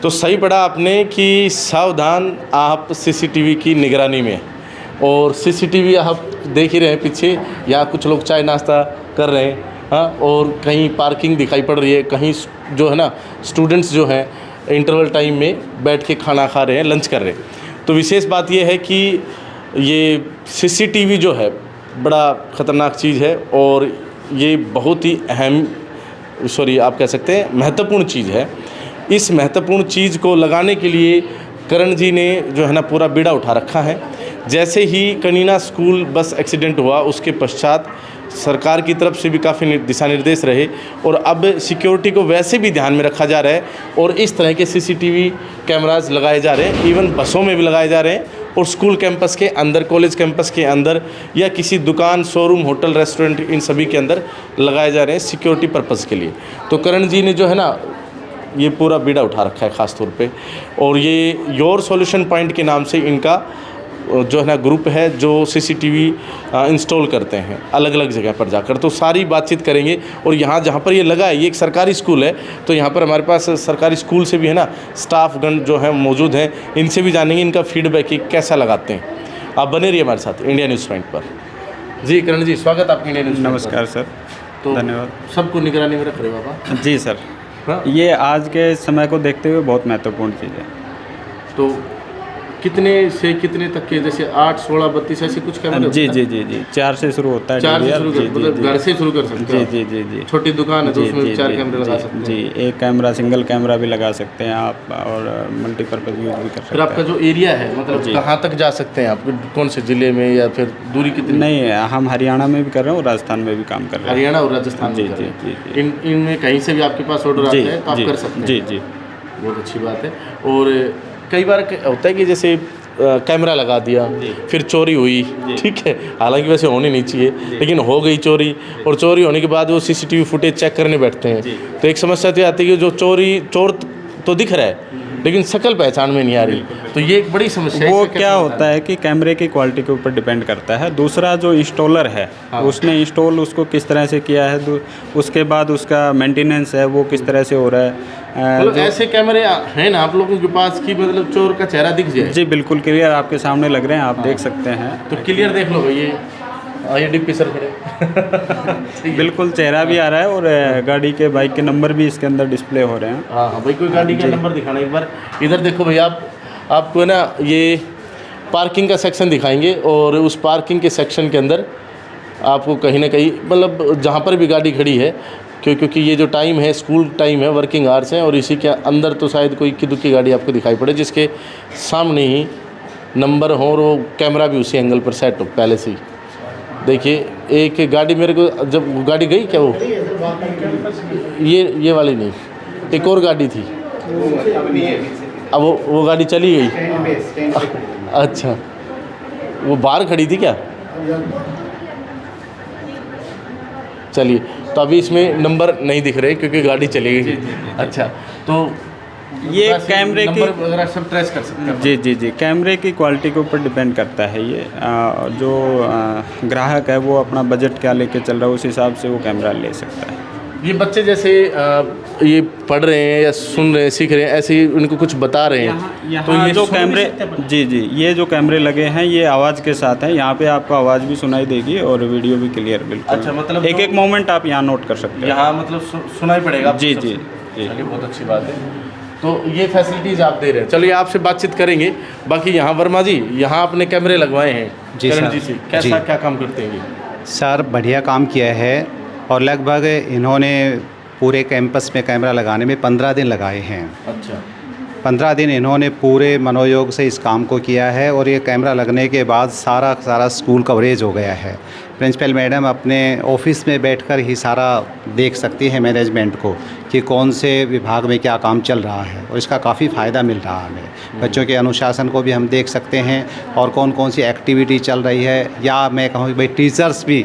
तो सही पढ़ा आपने कि सावधान आप सीसीटीवी की निगरानी में। और सीसीटीवी आप देख ही रहे हैं पीछे, यहाँ कुछ लोग चाय नाश्ता कर रहे हैं, हाँ, और कहीं पार्किंग दिखाई पड़ रही है, कहीं जो है ना स्टूडेंट्स जो हैं इंटरवल टाइम में बैठ के खाना खा रहे हैं, लंच कर रहे हैं। तो विशेष बात ये है कि ये सीसीटीवी जो है बड़ा ख़तरनाक चीज़ है और ये बहुत ही आप कह सकते हैं महत्वपूर्ण चीज़ है। इस महत्वपूर्ण चीज़ को लगाने के लिए करण जी ने जो है ना पूरा बीड़ा उठा रखा है। जैसे ही कनीना स्कूल बस एक्सीडेंट हुआ उसके पश्चात सरकार की तरफ से भी काफ़ी दिशा निर्देश रहे और अब सिक्योरिटी को वैसे भी ध्यान में रखा जा रहा है और इस तरह के सीसीटीवी कैमरास लगाए जा रहे हैं। इवन बसों में भी लगाए जा रहे हैं और स्कूल कैंपस के अंदर, कॉलेज कैंपस के अंदर या किसी दुकान, शोरूम, होटल, रेस्टोरेंट, इन सभी के अंदर लगाए जा रहे हैं सिक्योरिटी पर्पज़ के लिए। तो करण जी ने जो है ना ये पूरा बीड़ा उठा रखा है ख़ास तौर पे। और ये योर सॉल्यूशन पॉइंट के नाम से इनका जो है ना ग्रुप है जो सीसीटीवी इंस्टॉल करते हैं अलग अलग जगह पर जाकर। तो सारी बातचीत करेंगे। और यहाँ जहाँ पर ये लगा है ये एक सरकारी स्कूल है, तो यहाँ पर हमारे पास सरकारी स्कूल से भी है ना स्टाफगण जो है मौजूद हैं, इनसे भी जानेंगे इनका फीडबैक कि कैसा लगाते हैं। आप बने रहिए हमारे साथ इंडिया न्यूज़ पॉइंट पर। जी करण जी, स्वागत आपका इंडिया न्यूज़। नमस्कार सर, तो धन्यवाद। सबको निगरानी में रख रहे बाबा। जी सर, हाँ? ये आज के समय को देखते हुए बहुत महत्वपूर्ण चीज़ है। तो कितने से कितने तक के, जैसे 8, 16, 32 ऐसे कुछ कैमरे? जी जी जी जी 4 से शुरू होता है। 4 से शुरू कर, मतलब घर से शुरू कर सकते हैं? जी जी जी जी छोटी दुकान है तो उसमें 4 कैमरे लगा सकते हैं? जी, एक कैमरा, सिंगल कैमरा भी लगा सकते हैं आप और मल्टीपर्पज़ यूज़ भी कर सकते फिर हैं। आपका जो एरिया है मतलब कहाँ तक जा सकते हैं आप, कौन से ज़िले में या फिर दूरी कितनी? नहीं, हम हरियाणा में भी कर रहे हैं और राजस्थान में भी काम कर रहे हैं। हरियाणा और राजस्थान जी में जी जी। इनमें कहीं से भी आपके पास ऑर्डर आते हैं तो आप कर सकते हैं? जी जी, बहुत अच्छी बात है। और कई बार होता है कि जैसे कैमरा लगा दिया फिर चोरी हुई, ठीक है, हालांकि वैसे होनी नहीं चाहिए, लेकिन हो गई चोरी, और चोरी होने के बाद वो सीसीटीवी फुटेज चेक करने बैठते हैं तो एक समस्या तो आती है कि जो चोर तो दिख रहा है लेकिन शक्ल पहचान में नहीं आ रही, तो ये एक बड़ी समस्या है। वो क्या होता है कि कैमरे की क्वालिटी के ऊपर डिपेंड करता है। दूसरा जो इंस्टॉलर है उसने इंस्टॉल उसको किस तरह से किया है, उसके बाद उसका मेंटेनेंस है वो किस तरह से हो रहा है। मतलब ऐसे कैमरे हैं ना आप लोगों के पास कि मतलब चोर का चेहरा दिख जाए? जी बिल्कुल क्लियर आपके सामने लग रहे हैं, आप देख सकते हैं। तो क्लियर देख लो भाई, ये डिप्टी सर खड़े बिल्कुल चेहरा भी आ रहा है और गाड़ी के, बाइक के नंबर भी इसके अंदर डिस्प्ले हो रहे हैं। हाँ भाई, कोई गाड़ी का नंबर दिखाना एक बार। इधर देखो भाई, आपको है ना ये पार्किंग का सेक्शन दिखाएंगे और उस पार्किंग के सेक्शन के अंदर आपको कहीं ना कहीं मतलब जहाँ पर भी गाड़ी खड़ी है, क्योंकि ये जो टाइम है स्कूल टाइम है, वर्किंग आवर्स हैं, और इसी के अंदर तो शायद कोई इक्की दुक्की गाड़ी आपको दिखाई पड़े जिसके सामने ही नंबर हो और वो कैमरा भी उसी एंगल पर सेट हो पहले से ही। देखिए एक गाड़ी मेरे को, जब गाड़ी गई क्या वो ये वाली नहीं, एक और गाड़ी थी, अब वो गाड़ी चली गई। अच्छा, वो बाहर खड़ी थी क्या? चलिए, तो अभी इसमें नंबर नहीं दिख रहे क्योंकि गाड़ी चली गई। अच्छा, तो ये कैमरे की वगैरह सब ट्रेस कर सकते हैं? जी जी जी, कैमरे की क्वालिटी के ऊपर डिपेंड करता है ये। जो ग्राहक है वो अपना बजट क्या लेके चल रहा है उस हिसाब से वो कैमरा ले सकता है। ये बच्चे जैसे ये पढ़ रहे हैं या सुन रहे हैं, सीख रहे हैं, ऐसे ही उनको कुछ बता रहे हैं यहाँ तो ये जो कैमरे, जी जी, ये जो कैमरे लगे हैं ये आवाज़ के साथ है। यहाँ पे आपको आवाज़ भी सुनाई देगी और वीडियो भी क्लियर बिल्कुल। अच्छा, मतलब एक मोमेंट आप यहाँ नोट कर सकते हैं। यहाँ मतलब सुनाई पड़ेगा? जी जी जी, बहुत अच्छी बात है। तो ये फैसिलिटीज़ आप दे रहे हैं। चलिए आपसे बातचीत करेंगे। बाकी यहाँ वर्मा जी, यहाँ आपने कैमरे लगवाए हैं जी करण सर, जी से, कैसा क्या काम करते हैं ये? सर बढ़िया काम किया है और लगभग इन्होंने पूरे कैंपस में कैमरा लगाने में 15 दिन लगाए हैं। अच्छा, 15 दिन इन्होंने पूरे मनोयोग से इस काम को किया है और ये कैमरा लगने के बाद सारा स्कूल कवरेज हो गया है। प्रिंसिपल मैडम अपने ऑफिस में बैठकर ही सारा देख सकती है मैनेजमेंट को कि कौन से विभाग में क्या काम चल रहा है और इसका काफ़ी फ़ायदा मिल रहा है हमें। बच्चों के अनुशासन को भी हम देख सकते हैं और कौन कौन सी एक्टिविटी चल रही है, या मैं कहूँ कि भाई टीचर्स भी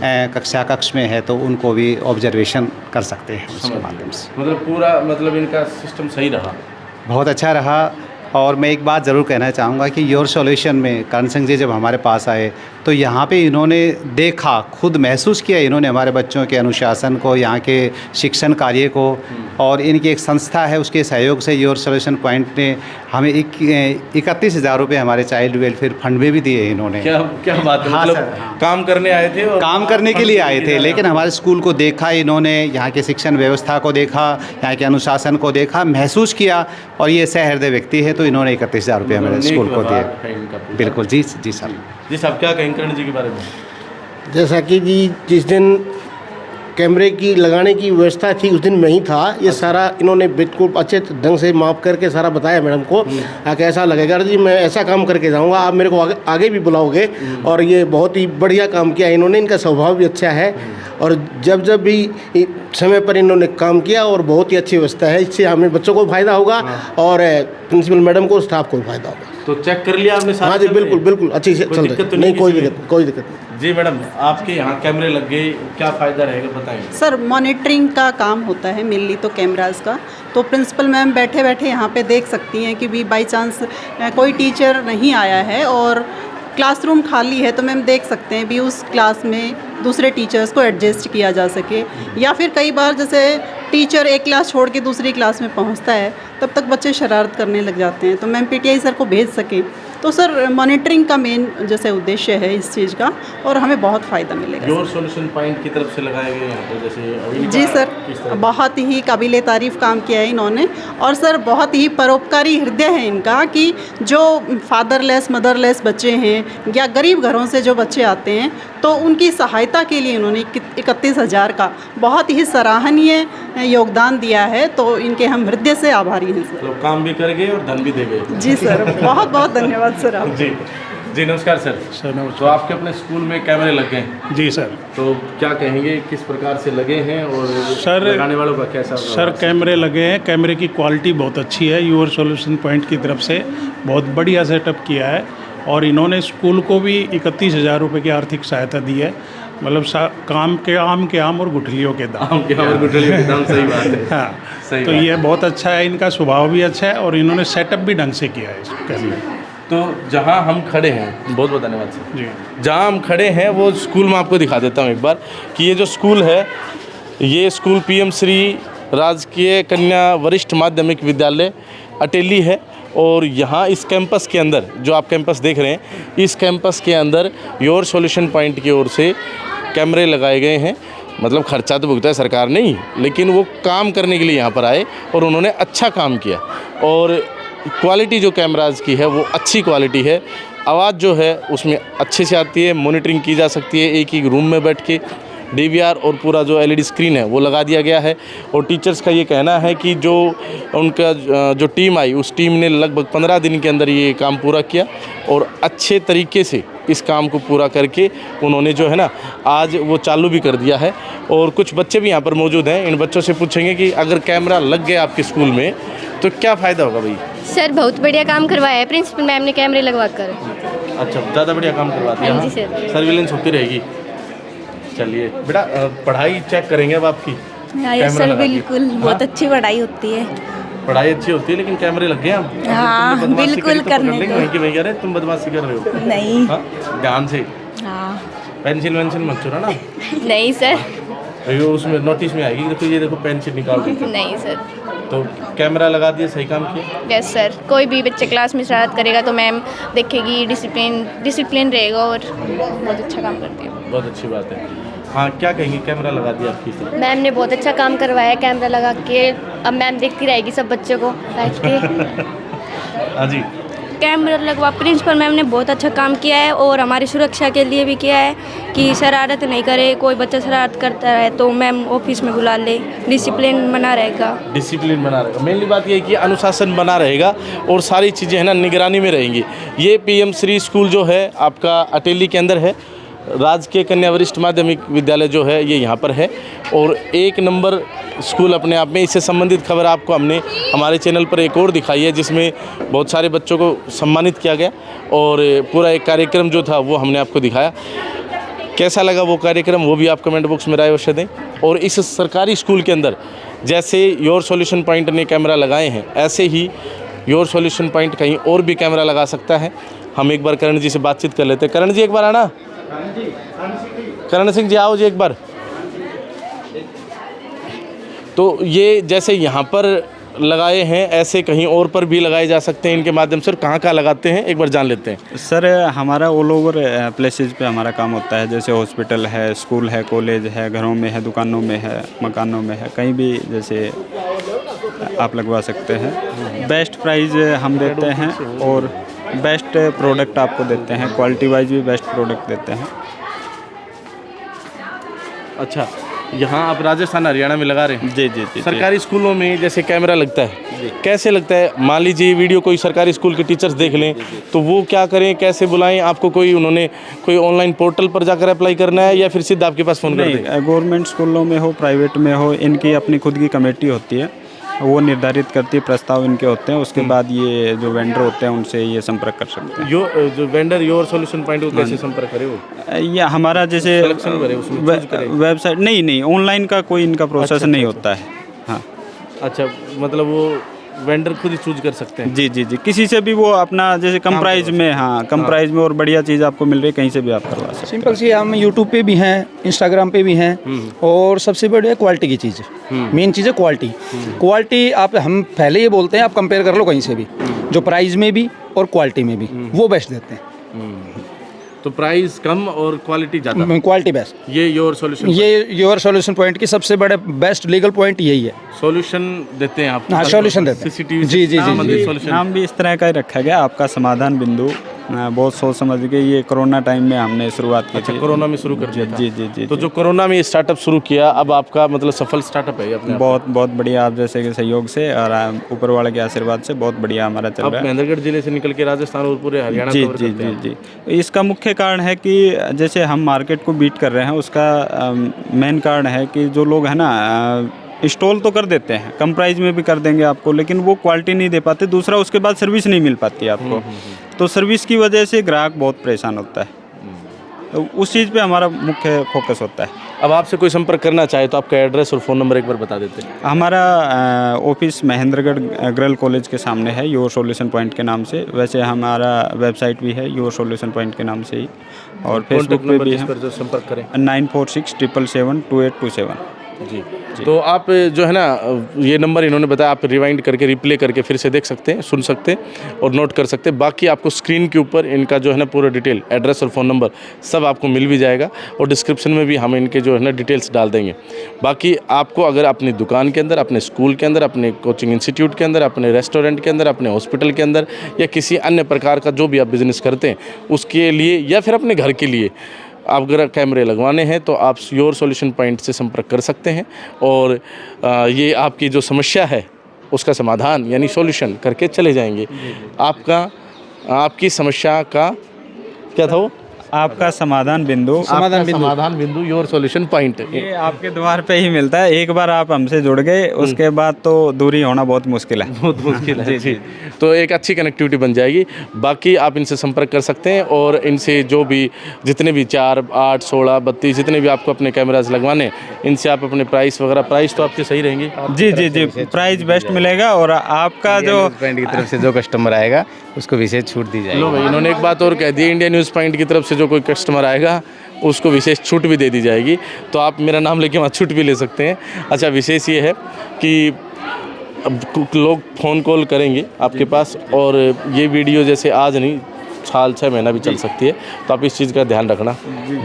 कक्ष में है तो उनको भी ऑब्जर्वेशन कर सकते हैं उसके माध्यम से। मतलब पूरा मतलब इनका सिस्टम सही रहा? बहुत अच्छा रहा। और मैं एक बात ज़रूर कहना चाहूँगा कि योर सॉल्यूशन में करण सिंह जी जब हमारे पास आए तो यहाँ पे इन्होंने देखा, खुद महसूस किया इन्होंने हमारे बच्चों के अनुशासन को, यहाँ के शिक्षण कार्य को, और इनकी एक संस्था है उसके सहयोग से योर सॉल्यूशन पॉइंट ने हमें 31,000 रुपये हमारे चाइल्ड वेलफेयर फंड में भी दिए इन्होंने। क्या क्या बात है, हाँ मतलब सर, हाँ। काम करने आए थे और काम करने के लिए आए थे, लेकिन हमारे स्कूल को देखा इन्होंने, यहाँ के शिक्षण व्यवस्था को देखा, यहाँ के अनुशासन को देखा, महसूस किया, और ये सहृदय व्यक्ति है तो इन्होंने 31,000 रुपये हमारे स्कूल को दिए। बिल्कुल जी जी सर। जी साहब, क्या कहेंगे करण जी के बारे में? जैसा कि जी जिस दिन कैमरे की लगाने की व्यवस्था थी उस दिन मैं ही था। ये सारा इन्होंने बिल्कुल अच्छे ढंग से माप करके सारा बताया मैडम को, कैसा लगेगा जी, मैं ऐसा काम करके जाऊंगा, आप मेरे को आगे भी बुलाओगे। और ये बहुत ही बढ़िया काम किया इन्होंने, इनका स्वभाव भी अच्छा है, और जब भी समय पर इन्होंने काम किया, और बहुत ही अच्छी व्यवस्था है। इससे हमें बच्चों को फायदा होगा और प्रिंसिपल मैडम को, स्टाफ को भी फायदा होगा। तो चेक कर लिया आपने सारा? हाँ जी, बिल्कुल बिल्कुल अच्छी से चल रही है, नहीं कोई दिक्कत नहीं। जी मैडम, आपके यहाँ कैमरे लग गए, क्या फ़ायदा रहेगा बताएंगे? सर, मॉनिटरिंग का काम होता है मेनली तो कैमरास का, तो प्रिंसिपल मैम बैठे बैठे यहाँ पे देख सकती हैं कि भी बाई चांस कोई टीचर नहीं आया है और क्लासरूम खाली है, तो मैम देख सकते हैं भी उस क्लास में दूसरे टीचर्स को एडजस्ट किया जा सके। या फिर कई बार जैसे टीचर एक क्लास छोड़ के दूसरी क्लास में पहुंचता है, तब तक बच्चे शरारत करने लग जाते हैं, तो मैम पीटीआई सर को भेज सकें। तो सर मॉनिटरिंग का मेन जैसे उद्देश्य है इस चीज़ का, और हमें बहुत फ़ायदा मिलेगा। योर सॉल्यूशन पॉइंट की तरफ से लगाए गए यहाँ पर, जैसे जी सर, बहुत ही काबिले तारीफ़ काम किया है इन्होंने, और सर बहुत ही परोपकारी हृदय है इनका कि जो फादरलेस मदरलेस बच्चे हैं या गरीब घरों से जो बच्चे आते हैं, तो उनकी सहायता के लिए इन्होंने 31,000 का बहुत ही सराहनीय योगदान दिया है। तो इनके हम हृदय से आभारी हैं सर। तो काम भी कर गए और धन भी दे गए। जी सर, बहुत बहुत धन्यवाद सर आप। जी जी, नमस्कार सर। सर नमस्कार। तो आपके अपने स्कूल में कैमरे लग गए? जी सर। तो क्या कहेंगे, किस प्रकार से लगे हैं और सर लगाने वालों का कैसा? सर कैमरे लगे हैं, कैमरे की क्वालिटी बहुत अच्छी है। योर सॉल्यूशन पॉइंट की तरफ से बहुत बढ़िया सेटअप किया है, और इन्होंने स्कूल को भी 31,000 रुपये की आर्थिक सहायता दी है। मतलब आम के आम और गुठलियों के दाम। आम के आम और गुठलियों के दाम, सही बात है। हाँ, सही तो बात। ये बहुत अच्छा है, इनका स्वभाव भी अच्छा है, और इन्होंने सेटअप भी ढंग से किया है इस कैमरे। तो जहाँ हम खड़े हैं, बहुत बहुत धन्यवाद सर जी, जहाँ हम खड़े हैं वो स्कूल में आपको दिखा देता हूँ एक बार कि ये जो स्कूल है, ये स्कूल पीएम श्री राजकीय कन्या वरिष्ठ माध्यमिक विद्यालय अटेली है। और यहाँ इस कैंपस के अंदर, जो आप कैंपस देख रहे हैं, इस कैंपस के अंदर योर सॉल्यूशन पॉइंट की ओर से कैमरे लगाए गए हैं। मतलब खर्चा तो भुगता है सरकार ने ही, लेकिन वो काम करने के लिए यहाँ पर आए और उन्होंने अच्छा काम किया। और क्वालिटी जो कैमराज की है वो अच्छी क्वालिटी है, आवाज़ जो है उसमें अच्छे से आती है, मॉनिटरिंग की जा सकती है। एक ही रूम में बैठ के डीवीआर और पूरा जो एलईडी स्क्रीन है वो लगा दिया गया है। और टीचर्स का ये कहना है कि जो उनका जो टीम आई, उस टीम ने लगभग 15 दिन के अंदर ये काम पूरा किया, और अच्छे तरीके से इस काम को पूरा करके उन्होंने जो है ना आज वो चालू भी कर दिया है। और कुछ बच्चे भी यहाँ पर मौजूद हैं, इन बच्चों से पूछेंगे कि अगर कैमरा लग गया आपके स्कूल में तो क्या फ़ायदा होगा भाई? सर बहुत बढ़िया काम करवाया है प्रिंसिपल मैम ने कैमरे लगवा कर। अच्छा, ज़्यादा बढ़िया काम करवा दिया। हाँ जी सर। सर्विलेंस होती रहेगी। चलिए बेटा, पढ़ाई चेक करेंगे अब आपकी। कैमरा सर लगा के। बिल्कुल, बहुत अच्छी पढ़ाई होती है। पढ़ाई अच्छी होती है, लेकिन कैमरे लग गए हम। हाँ, तुमने बदमाशी बिल्कुल करी तो करने पकड़ लेंगे, को। नहीं कि भैया रे तुम बदमाशी कर रहे हो। नहीं। हाँ, ध्यान से। हाँ। पेंसिल वेंसिल मत चुराना। नहीं सर। ये उसमें नोटिस में आएगी, देखो ये देखो पेंसिल निकाल दी। नहीं सर। तो कैमरा लगा दिया, सही काम किया। यस सर, कोई भी बच्चे क्लास में शरारत करेगा तो मैम देखेगी, डिसिप्लिन रहेगा, और बहुत अच्छा काम करती है। बहुत अच्छी बात है। हाँ, क्या कहेंगे, कैमरा लगा दिया आपकी से? मैम ने बहुत अच्छा काम करवाया है कैमरा लगा के। अब मैम देखती रहेगी सब बच्चों को बैठ के। हाँ जी। कैमरा लगवा प्रिंसिपल मैम ने बहुत अच्छा काम किया है, और हमारी सुरक्षा के लिए भी किया है कि शरारत नहीं करे। कोई बच्चा शरारत करता है तो मैम ऑफिस में बुला ले, डिसिप्लिन बना रहेगा। डिसिप्लिन बना रहेगा। मेनली बात ये है कि अनुशासन बना रहेगा और सारी चीज़ें है ना निगरानी में रहेंगी। ये पीएम श्री स्कूल जो है आपका अटेली के अंदर है, राजकीय कन्या वरिष्ठ माध्यमिक विद्यालय जो है ये यहाँ पर है, और 1 नंबर स्कूल अपने आप में। इससे संबंधित खबर आपको हमने हमारे चैनल पर एक और दिखाई है, जिसमें बहुत सारे बच्चों को सम्मानित किया गया, और पूरा एक कार्यक्रम जो था वो हमने आपको दिखाया। कैसा लगा वो कार्यक्रम, वो भी आप कमेंट बॉक्स में राय अवश्य दें। और इस सरकारी स्कूल के अंदर जैसे योर सॉल्यूशन पॉइंट ने कैमरा लगाए हैं, ऐसे ही योर सॉल्यूशन पॉइंट कहीं और भी कैमरा लगा सकता है। हम एक बार करण जी से बातचीत कर लेते हैं। करण जी एक बार आना। करण सिंह जी आओ जी एक बार। तो ये जैसे यहाँ पर लगाए हैं, ऐसे कहीं और पर भी लगाए जा सकते हैं इनके माध्यम से, और कहाँ लगाते हैं एक बार जान लेते हैं। सर हमारा ऑल ओवर प्लेसेस पे हमारा काम होता है, जैसे हॉस्पिटल है, स्कूल है, कॉलेज है, घरों में है, दुकानों में है, मकानों में है, कहीं भी जैसे आप लगवा सकते हैं। बेस्ट प्राइस हम देते हैं और बेस्ट प्रोडक्ट आपको देते हैं, क्वालिटी वाइज भी बेस्ट प्रोडक्ट देते हैं। अच्छा, यहाँ आप राजस्थान हरियाणा में लगा रहे हैं? जी जी जी। सरकारी स्कूलों में जैसे कैमरा लगता है, कैसे लगता है? मान लीजिए वीडियो कोई सरकारी स्कूल के टीचर्स देख लें तो वो क्या करें, कैसे बुलाएं आपको? कोई ऑनलाइन पोर्टल पर जाकर अप्लाई करना है या फिर सीधा आपके पास फ़ोन कर दें? गवर्नमेंट स्कूलों में हो, प्राइवेट में हो, इनकी अपनी खुद की कमेटी होती है, वो निर्धारित करती है, प्रस्ताव इनके होते हैं। उसके बाद ये जो वेंडर होते हैं उनसे ये संपर्क कर सकते हैं। जो वेंडर योर सॉल्यूशन पॉइंट को कैसे संपर्क करे? वो या हमारा जैसे वेबसाइट नहीं, ऑनलाइन का कोई इनका प्रोसेस नहीं होता है। हाँ, अच्छा, मतलब वो वेंडर खुद ही चूज कर सकते हैं? जी जी जी, किसी से भी वो अपना जैसे कम प्राइस में, हाँ कम प्राइस में और बढ़िया चीज़ आपको मिल रही है, कहीं से भी आप करवा सकते हैं। सिंपल सी, हम यूट्यूब पे भी हैं, इंस्टाग्राम पे भी हैं, और सबसे बढ़िया क्वालिटी की चीज़, मेन चीज़ है क्वालिटी। क्वालिटी आप, हम पहले ये बोलते हैं आप कंपेयर कर लो कहीं से भी, जो प्राइस में भी और क्वालिटी में भी वो बेस्ट देते हैं। तो प्राइस कम और क्वालिटी ज़्यादा, क्वालिटी बेस्ट। ये योर सॉल्यूशन, ये योर सॉल्यूशन पॉइंट की सबसे बड़े बेस्ट लीगल पॉइंट यही है। सॉल्यूशन देते हैं आप? हाँ, सॉल्यूशन देते हैं। सीसीटीवी जी जी जी। नाम भी इस तरह का ही रखा गया, आपका समाधान बिंदु। बहुत सोच समझ के ये कोरोना टाइम में हमने शुरुआत की थी। कोरोना में शुरू कर दिया था? जी जी जी। तो जो कोरोना में स्टार्टअप शुरू किया, अब आपका मतलब सफल स्टार्टअप है अपने? बहुत बहुत बढ़िया, आप जैसे कि सहयोग से और ऊपर वाले के आशीर्वाद से बहुत बढ़िया हमारा चल रहा है। महेंद्रगढ़ जिले से निकल के राजस्थान और पूरे हरियाणा जी जी जी जी। इसका मुख्य कारण है कि जैसे हम मार्केट को बीट कर रहे हैं, उसका मेन कारण है कि जो लोग हैं ना, इंस्टॉल तो कर देते हैं, कम प्राइस में भी कर देंगे आपको, लेकिन वो क्वालिटी नहीं दे पाते। दूसरा, उसके बाद सर्विस नहीं मिल पाती आपको, तो सर्विस की वजह से ग्राहक बहुत परेशान होता है। तो उस चीज़ पे हमारा मुख्य फोकस होता है। अब आपसे कोई संपर्क करना चाहे तो आपका एड्रेस और फ़ोन नंबर एक बार बता देते हैं। हमारा ऑफिस महेंद्रगढ़ गर्ल कॉलेज के सामने है, योर सॉल्यूशन पॉइंट के नाम से। वैसे हमारा वेबसाइट भी है योर सॉल्यूशन पॉइंट के नाम से ही, और फेसबुक पे भी है। जो संपर्क करें 9467772827। जी। तो आप जो है ना, ये नंबर इन्होंने बताया, आप रिवाइंड करके रिप्ले करके फिर से देख सकते हैं, सुन सकते हैं और नोट कर सकते हैं। बाकी आपको स्क्रीन के ऊपर इनका जो है ना पूरा डिटेल, एड्रेस और फ़ोन नंबर सब आपको मिल भी जाएगा, और डिस्क्रिप्शन में भी हम इनके जो है ना डिटेल्स डाल देंगे। बाकी आपको अगर अपनी दुकान के अंदर, अपने स्कूल के अंदर, अपने कोचिंग इंस्टीट्यूट के अंदर, अपने रेस्टोरेंट के अंदर, अपने हॉस्पिटल के अंदर, या किसी अन्य प्रकार का जो भी आप बिज़नेस करते हैं उसके लिए, या फिर अपने घर के लिए आप अगर कैमरे लगवाने हैं तो आप योर सॉल्यूशन पॉइंट से संपर्क कर सकते हैं, और ये आपकी जो समस्या है उसका समाधान यानी सॉल्यूशन करके चले जाएंगे। आपकी समस्या का क्या था वो? आपका समाधान बिंदु, समाधान बिंदु योर सॉल्यूशन पॉइंट, ये आपके द्वार पे ही मिलता है। एक बार आप हमसे जुड़ गए, उसके बाद तो दूरी होना बहुत मुश्किल है। बहुत मुश्किल है। जी। तो एक अच्छी कनेक्टिविटी बन जाएगी। बाकी आप इनसे संपर्क कर सकते हैं, और इनसे जो भी जितने भी 4, 8, 16, 32 जितने भी आपको अपने कैमराज लगवाने, इनसे आप अपने प्राइस वगैरह, प्राइस तो आपके सही रहेंगे? जी जी जी, प्राइस बेस्ट मिलेगा, और आपका जो पॉइंट की तरफ से जो कस्टमर आएगा उसको विशेष छूट दी जाएगी। लो भाई, इन्होंने एक बात और कह दी, इंडिया न्यूज़ पॉइंट की तरफ से जो कोई कस्टमर आएगा उसको विशेष छूट भी दे दी जाएगी। तो आप मेरा नाम लेके वहाँ छूट भी ले सकते हैं। अच्छा, विशेष ये है कि अब लोग फ़ोन कॉल करेंगे आपके पास, और ये वीडियो जैसे आज नहीं, साल 6 महीना भी चल सकती है, तो आप इस चीज़ का ध्यान रखना।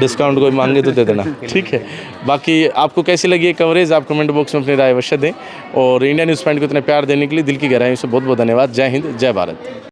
डिस्काउंट कोई मांगे तो दे देना, ठीक है? बाकी आपको कैसी लगी ये कवरेज, आप कमेंट बॉक्स में अपनी राय अवश्य दें, और इंडिया न्यूज़ पॉइंट को इतने प्यार देने के लिए दिल की गहराइयों से बहुत बहुत धन्यवाद। जय हिंद, जय भारत।